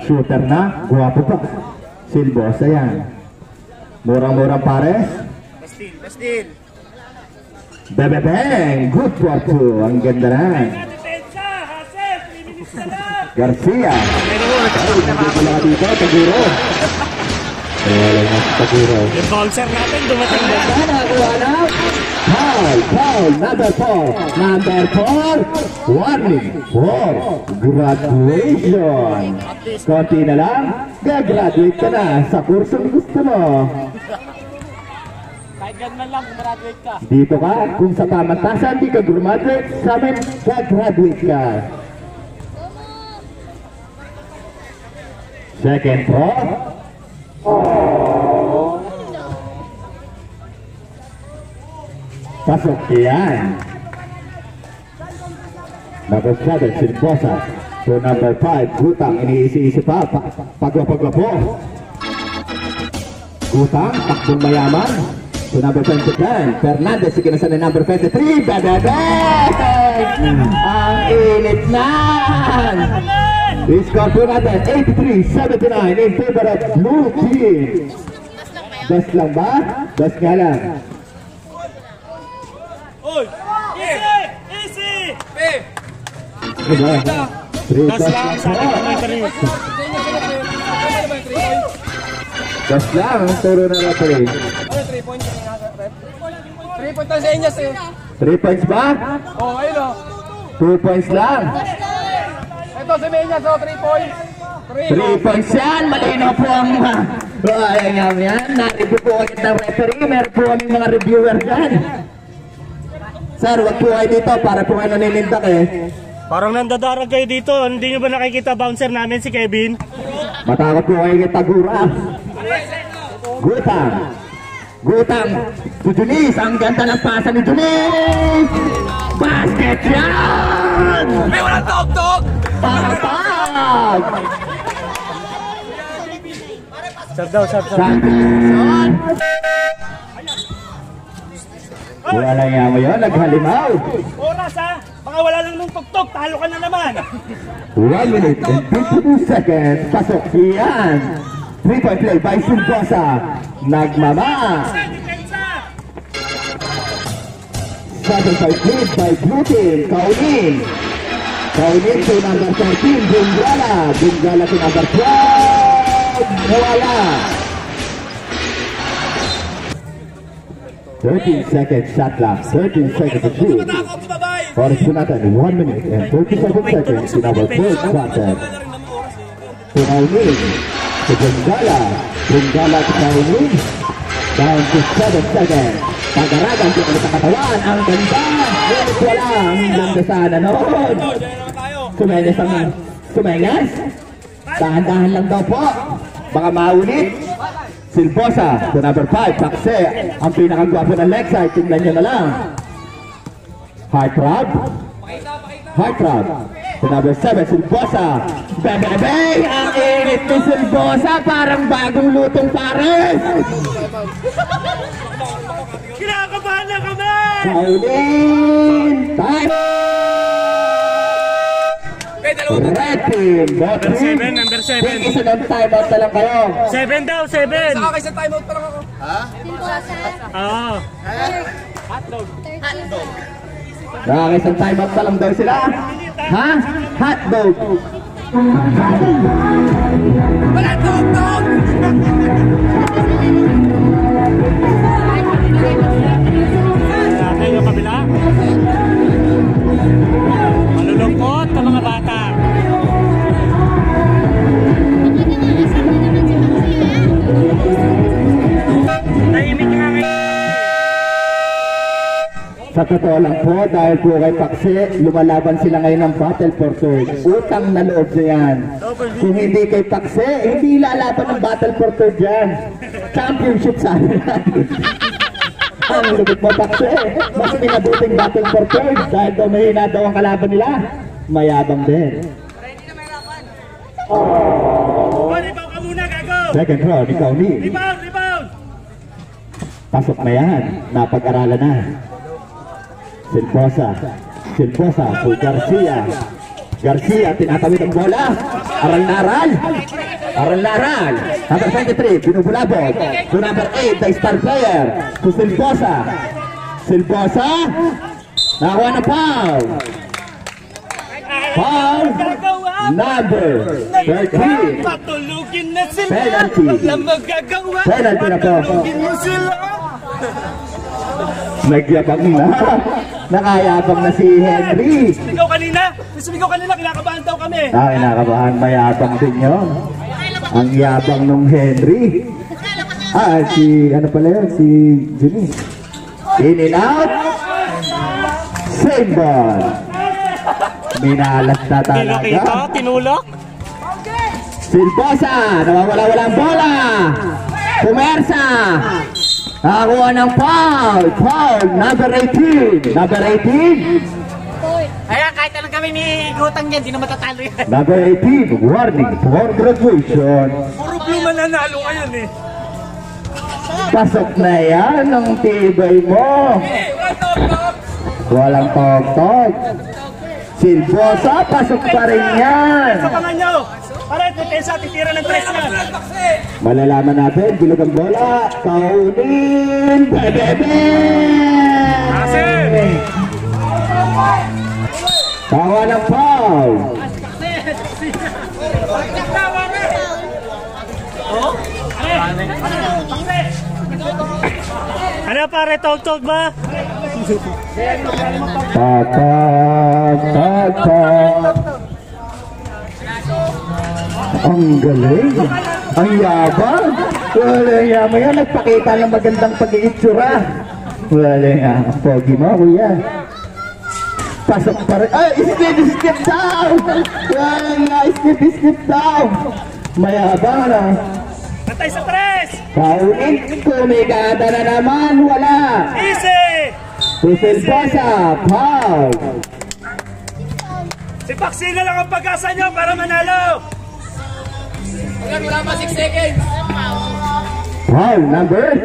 Shooter na, guwapo pa. Silbosa yan. Murang-murang pares. Bastin. Bebebeng, good for two. Ang ganda na. Depensa, Hassel, 3 minutes na lang. Garcia. Ay, nandito lang dito, Taguro. Wala na si Taguro. Yung bouncer natin dumating na. Nakakuha na. Foul, number 4. Number 4. Warning for graduation. Konti na lang, gagraduate ka na sa kursong gusto mo. Kahit ganman lang, graduate ka. Dito ka, kung sa tamang tasa, di ka graduate, sa amin, gagraduate ka. Second throw. Pasok yan. Number 7, Silbosa. So number 5, Gutang. Iniisi-isi pa. Pagwapo. Gutang, takbong mayaman. So number 10, Fernandez. Sikinasan na number 23. Bebebeng! Ang init na! I-score po natin 83-79 in favor of Blue Team. Das lang ba? Das nga lang. Oy! Easy! Easy! Diba? 3 Das lang, sabi ko may 3. Das lang, ang turo na referee. 3 points lang sa inyo sa'yo. 3 points ba? Oh, ayun o. 2 points lang. Ito si Meñas, 3 points. 3 points yan, malinaw po ang ayan yan. Na-review po agad ng referee, meron po kaming mga reviewer dyan. Sir, wag po kayo dito para po kayo naninindak eh. Parang nandadarag kayo dito. Hindi nyo ba nakikita bouncer namin si Kevin? Matakot po kayo kay Tagura. Gutang to Junis, ang ganda ng pasa ni Junis. Basket yan! May walang tog-tog! Patag! Serve. Wala nga mo yun, naghalimaw. Oras ha! Baka wala lang nung tugtog, talo ka na naman. 1 minute and 52 seconds. Pasok yan. 3-point play by Silbosa. Nagmama. Depensa! 7-point lead by Blue Team. Kaunin to number 13. Bunggala to number 12. Wala. 13 seconds shot clock. 13 seconds to shoot. Oras po natin, 1 minute and 37 seconds in our third quarter. To Kaunin. To Bunggala to Kaunin. Down to 7 seconds. Pag-aragan po ulit ang katawan. Ang ganda. Ngunit wala. Ang ganda sana noon. Sumenyas. Dahan-dahan lang daw po. Baka maulit. Silbosa to number 5. Pakse. Ang pinakagwapo ng leg side. Tingnan nyo na lang. Heartthrob. To number 7. Silbosa. Bebebeng. Ang init ni Silbosa. Parang bagong lutong pares. Kinakabahan na kami! Paunin! Time! Red team! Number 7. Isa ng timeout na lang kayo. 7 daw, 7. Saka sa timeout pa lang ako. Oo. Nakakisang timeout na lang daw sila. Ha? Hotdog! Wala tog-tog! Natin yung kabila. Malulungkot ang mga bata. Tahimik nga ngayon. Sa totoo lang po, dahil po kay Pakse, lumalaban sila ngayon ng battle for third. Utang na loob na yan. Kung hindi kay Pakse, hindi lalaban ng battle for third yan. Championship sana yan. Ang lubit mo, Pakse. Mas pinabuting battle for third dahil daw mahina daw ang kalaban nila. Mayabang din. Rebound ka muna, gago! Second round, ikaw ni. Rebound! Pasok na yan. Napag-aralan na. Silbosa to Garcia, tinatawid ang bola. Aral na aral. Number 23, binubulabog. To number 8, the star player. To Silbosa. Silbosa. Nakuha ng foul. Foul number 13. Patulugin na sila. Penalty. Wala magagawa. Penalty na po. Patulugin mo sila. Nagyabang na. Nakayabang na si Henry. Sumigaw kanina. Sumigaw kanina. Kinakabahan daw kami. Kinakabahan, mayabang din yun. Ang yabang nung Henry. Ano pala yun? Si Jimmy. In and out. Same ball. Minalas na Tinulok ito, talaga. tinulok. Silbosa, nawawala-wala ang bola. Pumersa. Nakakuha ng foul. Foul, number 18. Number 18. Ayan, kahit anong kami ni Gutang dyan, di na matatalo yan. Number 18, warning for graduation. Puro blue mananalo ngayon eh. Pasok na yan ang tibay mo. Walang tok-tok. Silbosa, pasok pa rin yan. Sa pangan nyo. Para depensa, titira ng press yan. Malalaman natin, bilog ang bola. Kaunin, bebebe. Tawa ng foul. Ano pare, tog-tog ba? Tatag. Ang galing. Ang yabang. Wala yaman yan. Nagpakita ng magandang pag-iitsura. Wala yan. Ang pogi mo, kuya. Pasok pa rin. Ay, skip down. Wala nga, skip down. Mayabang na. Patay sa press. Kaunin, kumigada na naman. Wala. Easy. Silbosa, foul. Si Paxina lang ang pag-asa nyo para manalo. Wala pa 6 seconds. Foul number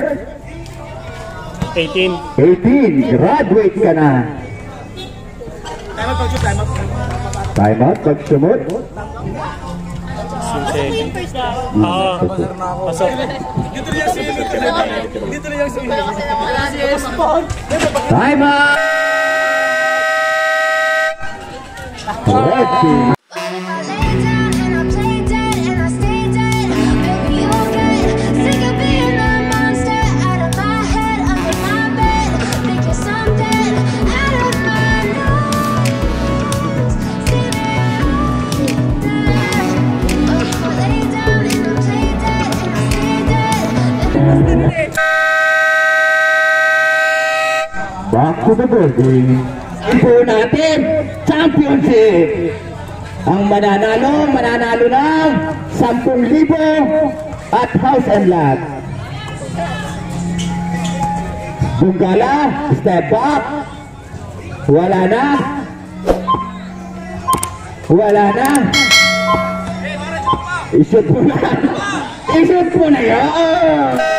18. 18. Graduate ka na. Time out, pag-sumot. Oo, pasok. Dito na yung silip. Dito na yung silip. Time out! Red team. Back to the building. Ipo natin, championship. Ang mananalo ng 10,000 at house and lot. Bunggala, step back. Wala na. Wala na. I-shoot mo na. I-shoot mo na yun.